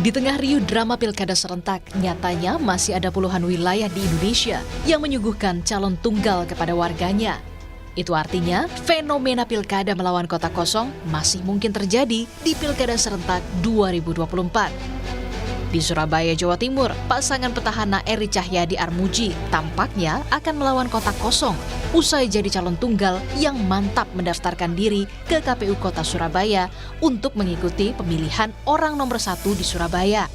Di tengah riuh drama pilkada serentak, nyatanya masih ada puluhan wilayah di Indonesia yang menyuguhkan calon tunggal kepada warganya. Itu artinya fenomena pilkada melawan kota kosong masih mungkin terjadi di pilkada serentak 2024. Di Surabaya, Jawa Timur, pasangan petahana Eri Cahyadi Armuji tampaknya akan melawan kota kosong usai jadi calon tunggal yang mantap mendaftarkan diri ke KPU Kota Surabaya untuk mengikuti pemilihan orang nomor 1 di Surabaya.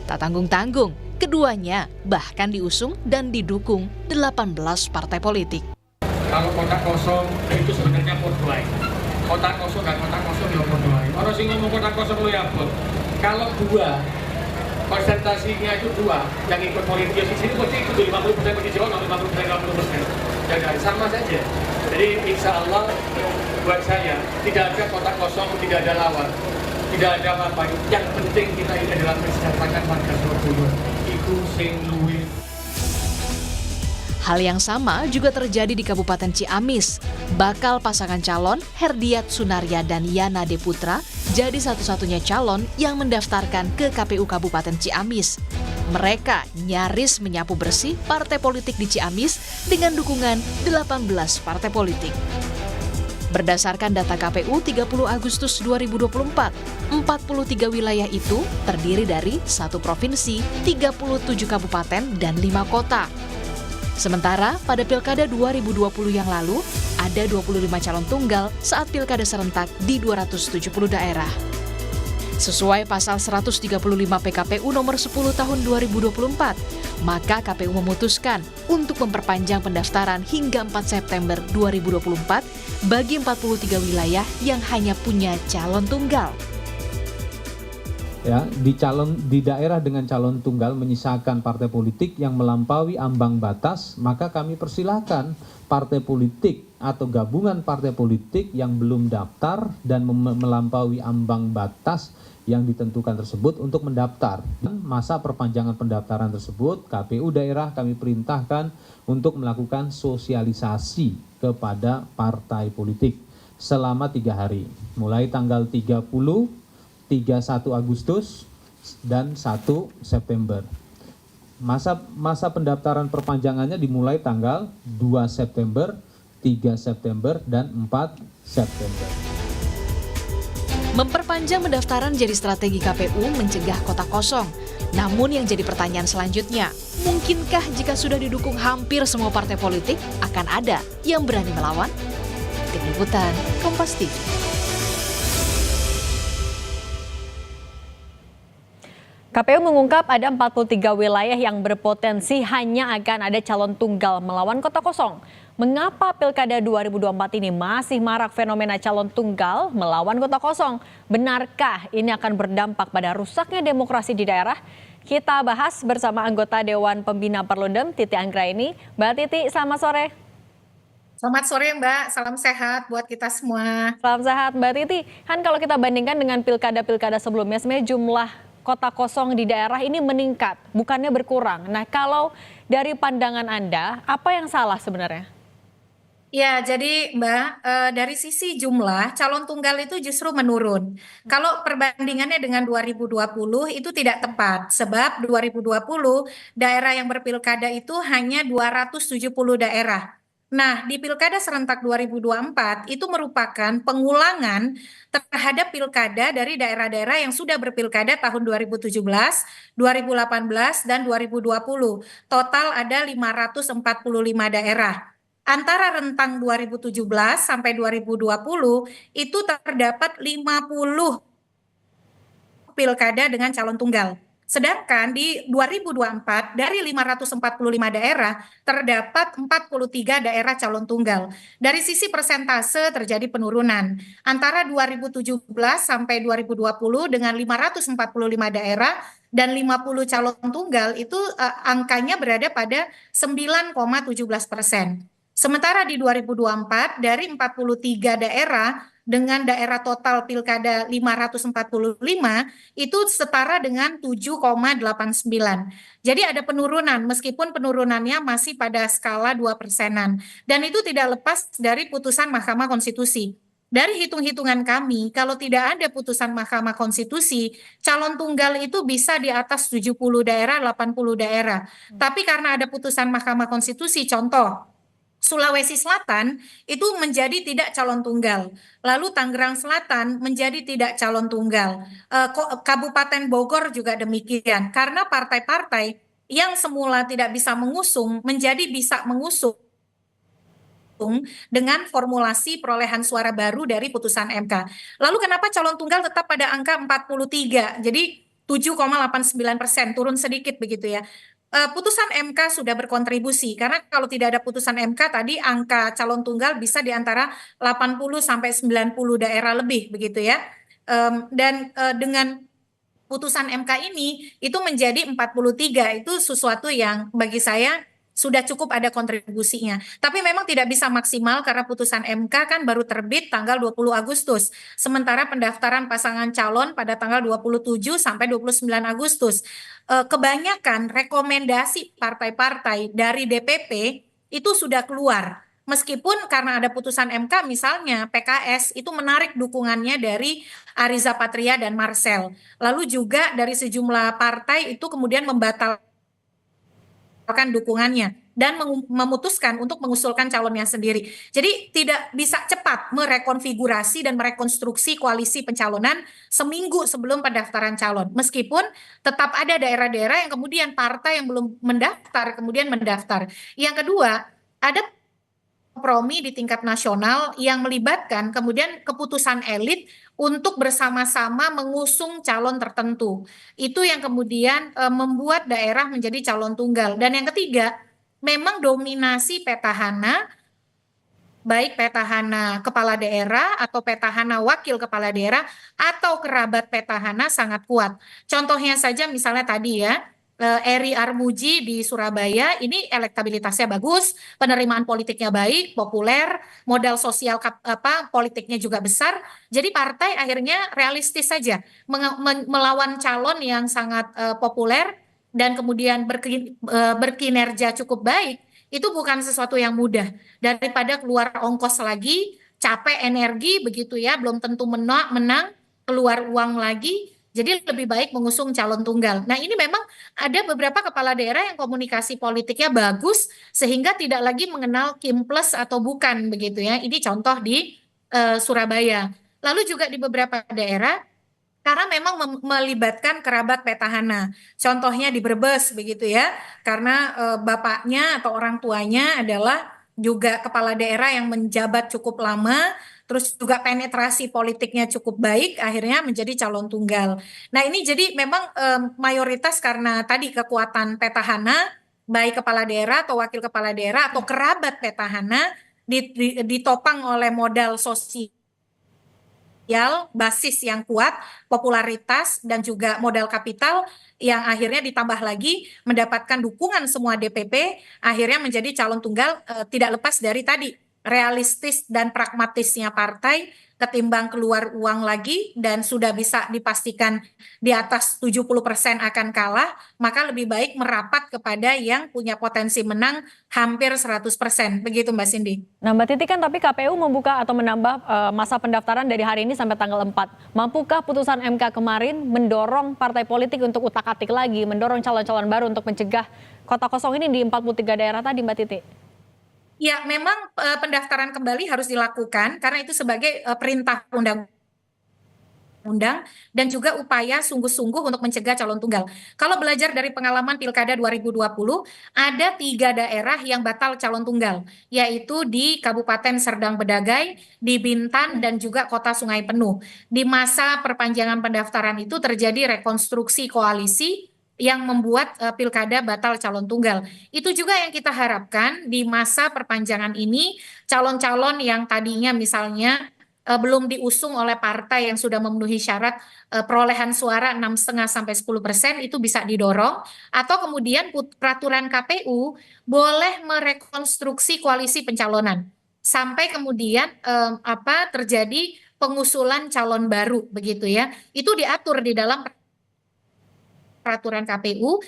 Tak tanggung-tanggung, keduanya bahkan diusung dan didukung 18 partai politik. Kalau kota kosong itu sebenarnya podwai. Kota kosong dan kota kosong ya podwai. Orang sing ngomong kota kosong lo ya bot. Kalau dua persentasinya itu dua yang ikut politik di sini pasti ikut 50% pergi Jawa, 50% 50%. Jadi sama saja. Jadi insya Allah buat saya tidak ada kota kosong, tidak ada lawan, tidak ada apa-apa. Yang penting kita ini adalah mensejahterakan warga Surabaya. Iku sing luwih. Hal yang sama juga terjadi di Kabupaten Ciamis. Bakal pasangan calon Herdiat Sunaria dan Yana De Putra jadi satu-satunya calon yang mendaftarkan ke KPU Kabupaten Ciamis. Mereka nyaris menyapu bersih partai politik di Ciamis dengan dukungan 18 partai politik. Berdasarkan data KPU 30 Agustus 2024, 43 wilayah itu terdiri dari 1 provinsi, 37 kabupaten, dan 5 kota. Sementara pada Pilkada 2020 yang lalu, ada 25 calon tunggal saat Pilkada serentak di 270 daerah. Sesuai pasal 135 PKPU nomor 10 tahun 2024, maka KPU memutuskan untuk memperpanjang pendaftaran hingga 4 September 2024 bagi 43 wilayah yang hanya punya calon tunggal. Ya, di daerah dengan calon tunggal menyisakan partai politik yang melampaui ambang batas, maka kami persilahkan partai politik atau gabungan partai politik yang belum daftar dan melampaui ambang batas yang ditentukan tersebut untuk mendaftar. Masa perpanjangan pendaftaran tersebut, KPU daerah kami perintahkan untuk melakukan sosialisasi kepada partai politik selama 3 hari, mulai tanggal 31 Agustus dan 1 September. Masa pendaftaran perpanjangannya dimulai tanggal 2 September, 3 September, dan 4 September. Memperpanjang pendaftaran jadi strategi KPU mencegah kota kosong. Namun yang jadi pertanyaan selanjutnya, mungkinkah jika sudah didukung hampir semua partai politik akan ada yang berani melawan? Tim Liputan, Kompas TV. KPU mengungkap ada 43 wilayah yang berpotensi hanya akan ada calon tunggal melawan kota kosong. Mengapa Pilkada 2024 ini masih marak fenomena calon tunggal melawan kota kosong? Benarkah ini akan berdampak pada rusaknya demokrasi di daerah? Kita bahas bersama anggota Dewan Pembina Perludem, Titi Anggraini. Mbak Titi, selamat sore. Selamat sore Mbak, salam sehat buat kita semua. Salam sehat Mbak Titi. Kan kalau kita bandingkan dengan pilkada-pilkada sebelumnya, sebenarnya jumlah kota kosong di daerah ini meningkat, bukannya berkurang. Nah, kalau dari pandangan Anda, apa yang salah sebenarnya? Ya, jadi Mbak, dari sisi jumlah, calon tunggal itu justru menurun. Kalau perbandingannya dengan 2020 itu tidak tepat, sebab 2020 daerah yang berpilkada itu hanya 270 daerah. Nah, di Pilkada Serentak 2024 itu merupakan pengulangan terhadap pilkada dari daerah-daerah yang sudah berpilkada tahun 2017, 2018, dan 2020. Total ada 545 daerah. Antara rentang 2017 sampai 2020 itu terdapat 50 pilkada dengan calon tunggal. Sedangkan di 2024 dari 545 daerah terdapat 43 daerah calon tunggal. Dari sisi persentase terjadi penurunan. Antara 2017 sampai 2020 dengan 545 daerah dan 50 calon tunggal itu angkanya berada pada 9,17%. Sementara di 2024 dari 43 daerah dengan daerah total pilkada 545 itu setara dengan 7,89. Jadi ada penurunan meskipun penurunannya masih pada skala 2%-an. Dan itu tidak lepas dari putusan Mahkamah Konstitusi. Dari hitung-hitungan kami, kalau tidak ada putusan Mahkamah Konstitusi, calon tunggal itu bisa di atas 70 daerah, 80 daerah. Tapi karena ada putusan Mahkamah Konstitusi, contoh, Sulawesi Selatan itu menjadi tidak calon tunggal. Lalu Tangerang Selatan menjadi tidak calon tunggal. Kabupaten Bogor juga demikian. Karena partai-partai yang semula tidak bisa mengusung menjadi bisa mengusung dengan formulasi perolehan suara baru dari putusan MK. Lalu kenapa calon tunggal tetap pada angka 43? Jadi 7,89%, turun sedikit begitu ya. Putusan MK sudah berkontribusi karena kalau tidak ada putusan MK tadi angka calon tunggal bisa di antara 80 sampai 90 daerah lebih begitu ya. Dan dengan putusan MK ini itu menjadi 43, itu sesuatu yang bagi saya sudah cukup ada kontribusinya. Tapi memang tidak bisa maksimal karena putusan MK kan baru terbit tanggal 20 Agustus. Sementara pendaftaran pasangan calon pada tanggal 27 sampai 29 Agustus. Kebanyakan rekomendasi partai-partai dari DPP itu sudah keluar. Meskipun karena ada putusan MK misalnya PKS itu menarik dukungannya dari Ariza Patria dan Marcel. Lalu juga dari sejumlah partai itu kemudian membatalkan dukungannya dan memutuskan untuk mengusulkan calonnya sendiri. Jadi tidak bisa cepat merekonfigurasi dan merekonstruksi koalisi pencalonan seminggu sebelum pendaftaran calon. Meskipun tetap ada daerah-daerah yang kemudian partai yang belum mendaftar kemudian mendaftar. Yang kedua, ada kompromi di tingkat nasional yang melibatkan kemudian keputusan elit untuk bersama-sama mengusung calon tertentu. Itu yang kemudian membuat daerah menjadi calon tunggal. Dan yang ketiga, memang dominasi petahana, baik petahana kepala daerah atau petahana wakil kepala daerah atau kerabat petahana sangat kuat. Contohnya saja misalnya tadi ya, Eri Armuji di Surabaya ini elektabilitasnya bagus, penerimaan politiknya baik, populer, modal sosial politiknya juga besar. Jadi partai akhirnya realistis saja melawan calon yang sangat populer dan kemudian berkinerja cukup baik. Itu bukan sesuatu yang mudah. Daripada keluar ongkos lagi, capek energi begitu ya, belum tentu menang, keluar uang lagi. Jadi lebih baik mengusung calon tunggal. Nah ini memang ada beberapa kepala daerah yang komunikasi politiknya bagus sehingga tidak lagi mengenal Kim plus atau bukan begitu ya. Ini contoh di Surabaya. Lalu juga di beberapa daerah karena memang melibatkan kerabat petahana. Contohnya di Brebes begitu ya. Karena bapaknya atau orang tuanya adalah juga kepala daerah yang menjabat cukup lama, terus juga penetrasi politiknya cukup baik, akhirnya menjadi calon tunggal. Nah ini jadi memang mayoritas karena tadi kekuatan petahana, baik kepala daerah atau wakil kepala daerah atau kerabat petahana ditopang oleh modal sosial, basis yang kuat, popularitas, dan juga modal kapital yang akhirnya ditambah lagi mendapatkan dukungan semua DPP, akhirnya menjadi calon tunggal tidak lepas dari tadi realistis dan pragmatisnya partai ketimbang keluar uang lagi dan sudah bisa dipastikan di atas 70% akan kalah, maka lebih baik merapat kepada yang punya potensi menang hampir 100%. Begitu Mbak Cindy. Nah Mbak Titi, kan tapi KPU membuka atau menambah masa pendaftaran dari hari ini sampai tanggal 4. Mampukah putusan MK kemarin mendorong partai politik untuk utak-atik lagi, mendorong calon-calon baru untuk mencegah kota kosong ini di 43 daerah tadi Mbak Titi? Ya, memang pendaftaran kembali harus dilakukan karena itu sebagai perintah undang-undang dan juga upaya sungguh-sungguh untuk mencegah calon tunggal. Kalau belajar dari pengalaman Pilkada 2020, ada 3 daerah yang batal calon tunggal, yaitu di Kabupaten Serdang Bedagai, di Bintan, dan juga Kota Sungai Penuh. Di masa perpanjangan pendaftaran itu terjadi rekonstruksi koalisi yang membuat pilkada batal calon tunggal. Itu juga yang kita harapkan di masa perpanjangan ini, calon-calon yang tadinya misalnya belum diusung oleh partai yang sudah memenuhi syarat perolehan suara 6,5 sampai 10% itu bisa didorong, atau kemudian peraturan KPU boleh merekonstruksi koalisi pencalonan sampai kemudian terjadi pengusulan calon baru begitu ya. Itu diatur di dalam peraturan KPU,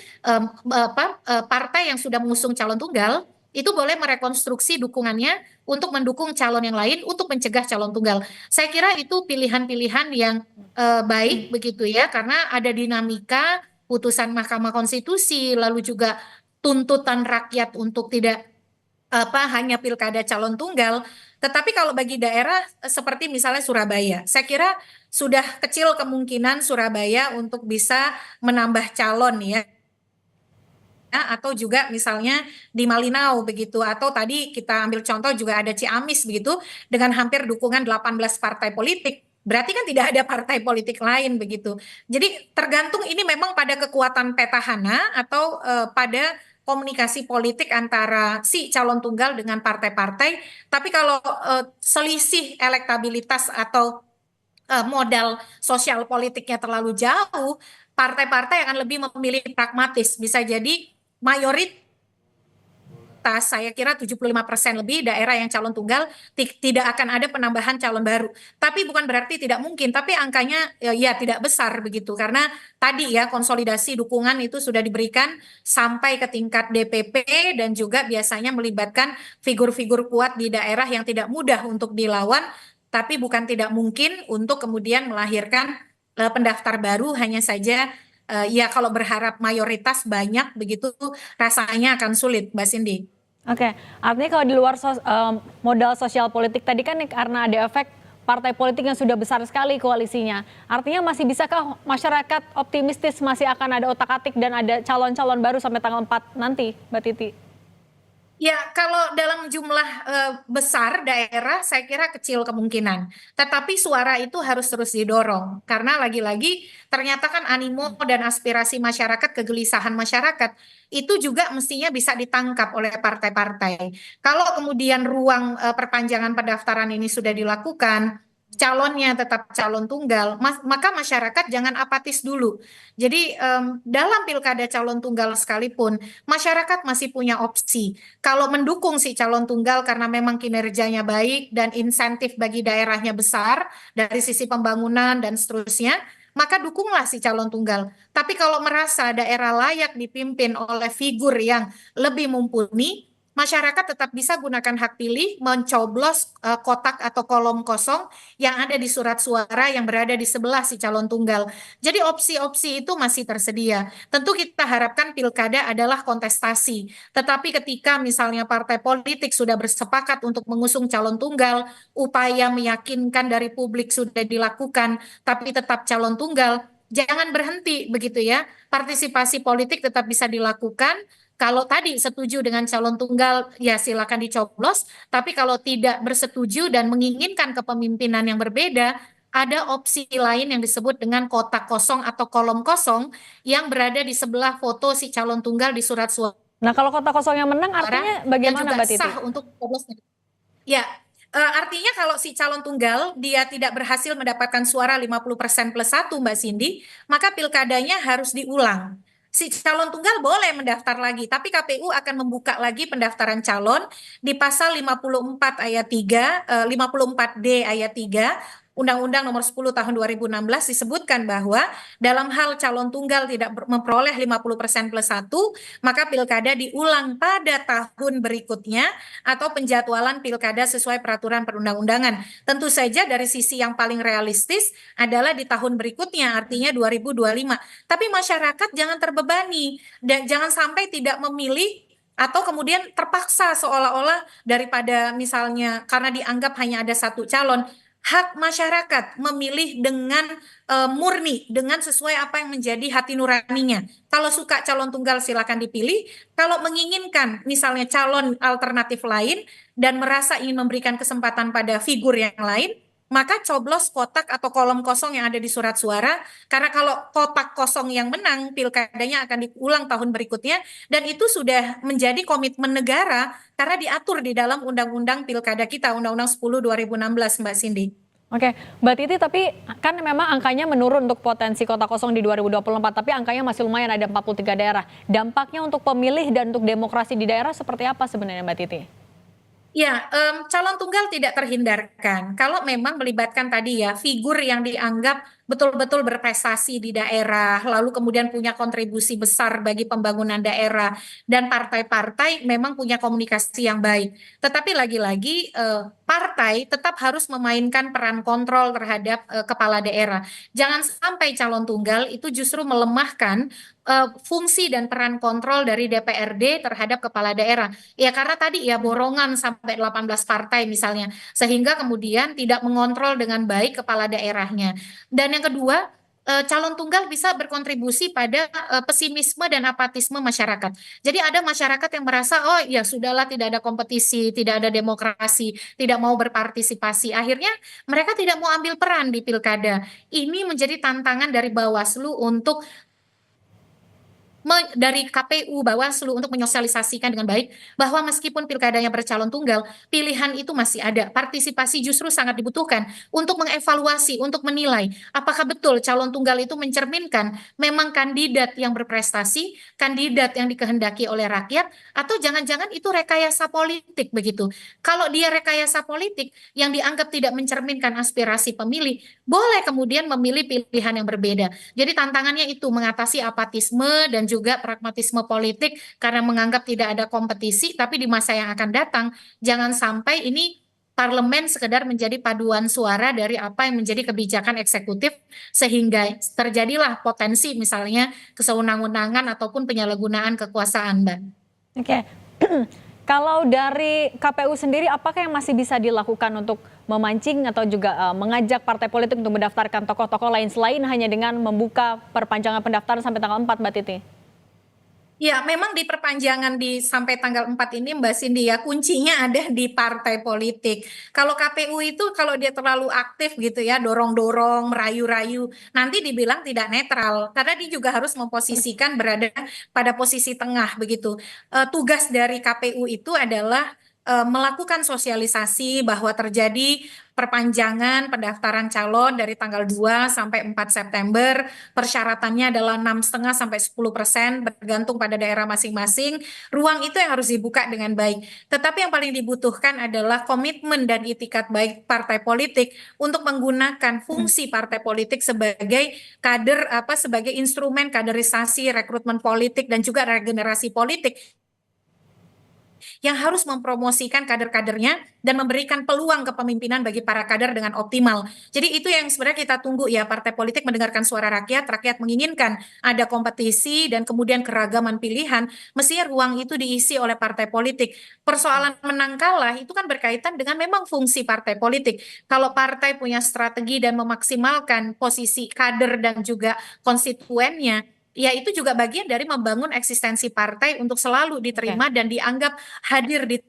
partai yang sudah mengusung calon tunggal itu boleh merekonstruksi dukungannya untuk mendukung calon yang lain untuk mencegah calon tunggal. Saya kira itu pilihan-pilihan yang baik begitu ya, karena ada dinamika putusan Mahkamah Konstitusi, lalu juga tuntutan rakyat untuk tidak hanya pilkada calon tunggal. Tetapi kalau bagi daerah seperti misalnya Surabaya, saya kira sudah kecil kemungkinan Surabaya untuk bisa menambah calon ya, atau juga misalnya di Malinau begitu, atau tadi kita ambil contoh juga ada Ciamis begitu dengan hampir dukungan 18 partai politik. Berarti kan tidak ada partai politik lain begitu. Jadi tergantung ini memang pada kekuatan petahana atau pada komunikasi politik antara si calon tunggal dengan partai-partai. Tapi kalau selisih elektabilitas atau modal sosial politiknya terlalu jauh, partai-partai akan lebih memilih pragmatis. Bisa jadi mayoritas, saya kira 75% lebih daerah yang calon tunggal tidak akan ada penambahan calon baru. Tapi bukan berarti tidak mungkin, tapi angkanya ya tidak besar begitu. Karena tadi ya konsolidasi dukungan itu sudah diberikan sampai ke tingkat DPP dan juga biasanya melibatkan figur-figur kuat di daerah yang tidak mudah untuk dilawan, tapi bukan tidak mungkin untuk kemudian melahirkan pendaftar baru. Hanya saja ya kalau berharap mayoritas banyak begitu rasanya akan sulit, Mbak Cindy. Oke, artinya kalau di luar modal sosial politik tadi kan karena ada efek partai politik yang sudah besar sekali koalisinya. Artinya masih bisakah masyarakat optimistis masih akan ada otak-atik dan ada calon-calon baru sampai tanggal 4 nanti, Mbak Titi? Ya, kalau dalam jumlah besar daerah, saya kira kecil kemungkinan. Tetapi suara itu harus terus didorong. Karena lagi-lagi ternyata kan animo dan aspirasi masyarakat, kegelisahan masyarakat, itu juga mestinya bisa ditangkap oleh partai-partai. Kalau kemudian ruang perpanjangan pendaftaran ini sudah dilakukan, calonnya tetap calon tunggal, maka masyarakat jangan apatis dulu. Jadi dalam pilkada calon tunggal sekalipun, masyarakat masih punya opsi. Kalau mendukung si calon tunggal karena memang kinerjanya baik dan insentif bagi daerahnya besar dari sisi pembangunan dan seterusnya, maka dukunglah si calon tunggal. Tapi kalau merasa daerah layak dipimpin oleh figur yang lebih mumpuni, masyarakat tetap bisa gunakan hak pilih mencoblos kotak atau kolom kosong yang ada di surat suara yang berada di sebelah si calon tunggal. Jadi opsi-opsi itu masih tersedia. Tentu kita harapkan pilkada adalah kontestasi. Tetapi ketika misalnya partai politik sudah bersepakat untuk mengusung calon tunggal, upaya meyakinkan dari publik sudah dilakukan, tapi tetap calon tunggal, jangan berhenti begitu ya. Partisipasi politik tetap bisa dilakukan. Kalau tadi setuju dengan calon tunggal, ya silakan dicoblos. Tapi kalau tidak bersetuju dan menginginkan kepemimpinan yang berbeda, ada opsi lain yang disebut dengan kotak kosong atau kolom kosong yang berada di sebelah foto si calon tunggal di surat suara. Nah, kalau kotak kosong yang menang artinya bagaimana, Mbak Titi? Sah untuk coblosnya. Ya, artinya kalau si calon tunggal dia tidak berhasil mendapatkan suara 50% plus 1, Mbak Cindy, maka pilkadanya harus diulang. Si calon tunggal boleh mendaftar lagi, tapi KPU akan membuka lagi pendaftaran calon di pasal 54 ayat 3, 54D ayat 3, Undang-Undang Nomor 10 Tahun 2016 disebutkan bahwa dalam hal calon tunggal tidak memperoleh 50% plus 1, maka pilkada diulang pada tahun berikutnya atau penjadwalan pilkada sesuai peraturan perundang-undangan. Tentu saja dari sisi yang paling realistis adalah di tahun berikutnya, artinya 2025. Tapi masyarakat jangan terbebani dan jangan sampai tidak memilih atau kemudian terpaksa seolah-olah daripada misalnya karena dianggap hanya ada satu calon. Hak masyarakat memilih dengan murni, dengan sesuai apa yang menjadi hati nuraninya. Kalau suka calon tunggal silakan dipilih, kalau menginginkan misalnya calon alternatif lain dan merasa ingin memberikan kesempatan pada figur yang lain, maka coblos kotak atau kolom kosong yang ada di surat suara, karena kalau kotak kosong yang menang, pilkadanya akan diulang tahun berikutnya, dan itu sudah menjadi komitmen negara, karena diatur di dalam Undang-Undang Pilkada kita, Undang-Undang 10 2016, Mbak Cindy. Oke, Mbak Titi, tapi kan memang angkanya menurun untuk potensi kotak kosong di 2024, tapi angkanya masih lumayan, ada 43 daerah. Dampaknya untuk pemilih dan untuk demokrasi di daerah seperti apa sebenarnya, Mbak Titi? Ya, calon tunggal tidak terhindarkan. Kalau memang melibatkan tadi ya, figur yang dianggap betul-betul berprestasi di daerah, lalu kemudian punya kontribusi besar bagi pembangunan daerah, dan partai-partai memang punya komunikasi yang baik. Tetapi lagi-lagi partai tetap harus memainkan peran kontrol terhadap kepala daerah. Jangan sampai calon tunggal itu justru melemahkan fungsi dan peran kontrol dari DPRD terhadap kepala daerah. Ya karena tadi ya borongan sampai 18 partai misalnya, sehingga kemudian tidak mengontrol dengan baik kepala daerahnya. Dan yang kedua, calon tunggal bisa berkontribusi pada pesimisme dan apatisme masyarakat. Jadi ada masyarakat yang merasa, oh ya sudahlah, tidak ada kompetisi, tidak ada demokrasi, tidak mau berpartisipasi. Akhirnya mereka tidak mau ambil peran di pilkada. Ini menjadi tantangan dari Bawaslu untuk dari KPU Bawaslu untuk menyosialisasikan dengan baik bahwa meskipun pilkadanya bercalon tunggal, pilihan itu masih ada. Partisipasi justru sangat dibutuhkan untuk mengevaluasi, untuk menilai apakah betul calon tunggal itu mencerminkan memang kandidat yang berprestasi, kandidat yang dikehendaki oleh rakyat, atau jangan-jangan itu rekayasa politik begitu. Kalau dia rekayasa politik yang dianggap tidak mencerminkan aspirasi pemilih, boleh kemudian memilih pilihan yang berbeda. Jadi tantangannya itu mengatasi apatisme dan juga pragmatisme politik karena menganggap tidak ada kompetisi, tapi di masa yang akan datang jangan sampai ini parlemen sekedar menjadi paduan suara dari apa yang menjadi kebijakan eksekutif sehingga terjadilah potensi misalnya kesewenang-wenangan ataupun penyalahgunaan kekuasaan, Mbak. Oke. Kalau dari KPU sendiri, apakah yang masih bisa dilakukan untuk memancing atau juga mengajak partai politik untuk mendaftarkan tokoh-tokoh lain selain hanya dengan membuka perpanjangan pendaftaran sampai tanggal 4, Mbak Titi? Ya, memang di perpanjangan sampai tanggal 4 ini Mbak Cindy ya, kuncinya ada di partai politik. Kalau KPU itu kalau dia terlalu aktif gitu ya, dorong-dorong, merayu-rayu, nanti dibilang tidak netral. Karena dia juga harus memposisikan berada pada posisi tengah begitu. Tugas dari KPU itu adalah melakukan sosialisasi bahwa terjadi perpanjangan pendaftaran calon dari tanggal 2 sampai 4 September. Persyaratannya adalah 6,5 sampai 10%, bergantung pada daerah masing-masing. Ruang itu yang harus dibuka dengan baik. Tetapi yang paling dibutuhkan adalah komitmen dan itikat baik partai politik untuk menggunakan fungsi partai politik sebagai kader, sebagai instrumen kaderisasi, rekrutmen politik dan juga regenerasi politik yang harus mempromosikan kader-kadernya dan memberikan peluang kepemimpinan bagi para kader dengan optimal. Jadi itu yang sebenarnya kita tunggu ya, partai politik mendengarkan suara rakyat, rakyat menginginkan ada kompetisi dan kemudian keragaman pilihan, mestinya ruang itu diisi oleh partai politik. Persoalan menang kalah itu kan berkaitan dengan memang fungsi partai politik. Kalau partai punya strategi dan memaksimalkan posisi kader dan juga konstituennya, ya itu juga bagian dari membangun eksistensi partai untuk selalu diterima dan dianggap hadir di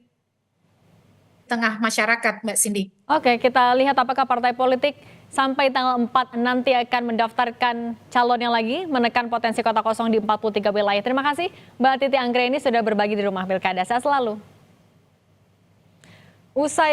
tengah masyarakat, Mbak Cindy. Oke, kita lihat apakah partai politik sampai tanggal 4 nanti akan mendaftarkan calonnya lagi, menekan potensi kota kosong di 43 wilayah. Terima kasih Mbak Titi Anggreni sudah berbagi di Rumah Pilkada. Sehat selalu. Usai